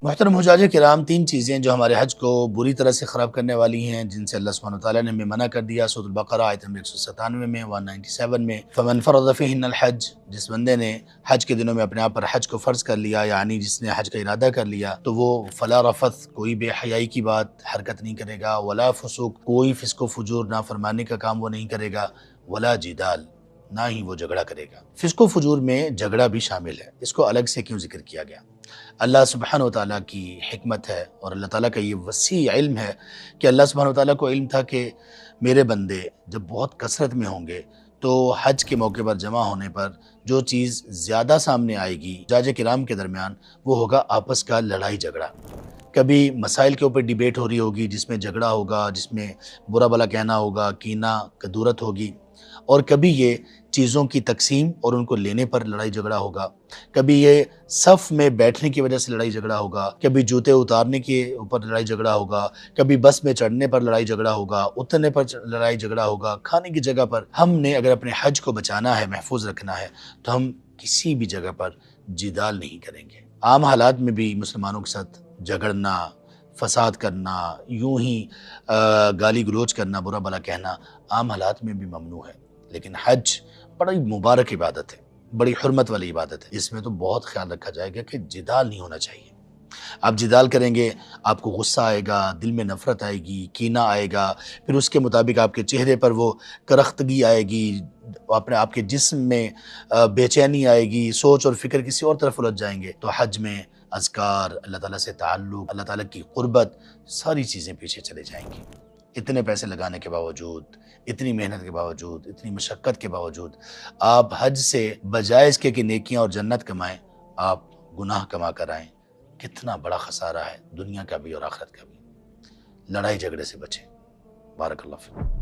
محترم حجاج کرام، تین چیزیں جو ہمارے حج کو بری طرح سے خراب کرنے والی ہیں، جن سے اللہ سبحانہ وتعالیٰ نے ہمیں منع کر دیا سورۃ البقرہ آیت نمبر 197 میں 197 میں، فمن فرض فیہن الحج، جس بندے نے حج کے دنوں میں اپنے آپ پر حج کو فرض کر لیا، یعنی جس نے حج کا ارادہ کر لیا، تو وہ فلا رفث، کوئی بے حیائی کی بات حرکت نہیں کرے گا، ولا فسوق، کوئی فسق و فجور نافرمانی کا کام وہ نہیں کرے گا، ولا جدال، نہ ہی وہ جھگڑا کرے گا۔ فسق و فجور میں جھگڑا بھی شامل ہے، اس کو الگ سے کیوں ذکر کیا گیا؟ اللہ سبحانہ وتعالیٰ کی حکمت ہے اور اللہ تعالیٰ کا یہ وسیع علم ہے کہ اللہ سبحانہ وتعالیٰ کو علم تھا کہ میرے بندے جب بہت کثرت میں ہوں گے تو حج کے موقع پر جمع ہونے پر جو چیز زیادہ سامنے آئے گی حجاج کرام کے درمیان، وہ ہوگا آپس کا لڑائی جھگڑا۔ کبھی مسائل کے اوپر ڈیبیٹ ہو رہی ہوگی جس میں جھگڑا ہوگا، جس میں برا بھلا کہنا ہوگا، کینہ کدورت ہوگی، اور کبھی یہ چیزوں کی تقسیم اور ان کو لینے پر لڑائی جھگڑا ہوگا، کبھی یہ صف میں بیٹھنے کی وجہ سے لڑائی جھگڑا ہوگا، کبھی جوتے اتارنے کے اوپر لڑائی جھگڑا ہوگا، کبھی بس میں چڑھنے پر لڑائی جھگڑا ہوگا، اترنے پر لڑائی جھگڑا ہوگا، کھانے کی جگہ پر۔ ہم نے اگر اپنے حج کو بچانا ہے، محفوظ رکھنا ہے، تو ہم کسی بھی جگہ پر جدال نہیں کریں گے۔ عام حالات میں بھی مسلمانوں کے ساتھ جھگڑنا، فساد کرنا، یوں ہی گالی گلوچ کرنا، برا بھلا کہنا عام حالات میں بھی ممنوع ہے، لیکن حج بڑی مبارک عبادت ہے، بڑی حرمت والی عبادت ہے۔ اس میں تو بہت خیال رکھا جائے گا کہ جدال نہیں ہونا چاہیے۔ آپ جدال کریں گے، آپ کو غصہ آئے گا، دل میں نفرت آئے گی، کینہ آئے گا، پھر اس کے مطابق آپ کے چہرے پر وہ کرختگی آئے گی، آپ کے جسم میں بے چینی آئے گی، سوچ اور فکر کسی اور طرف الجھ جائیں گے، تو حج میں اذکار، اللہ تعالیٰ سے تعلق، اللہ تعالیٰ کی قربت، ساری چیزیں پیچھے چلے جائیں گی۔ اتنے پیسے لگانے کے باوجود، اتنی محنت کے باوجود، اتنی مشقت کے باوجود، آپ حج سے بجائے اس کے کہ نیکیاں اور جنت کمائیں، آپ گناہ کما کر آئیں۔ کتنا بڑا خسارہ ہے، دنیا کا بھی اور آخرت کا بھی۔ لڑائی جھگڑے سے بچیں۔ بارک اللہ فیکم۔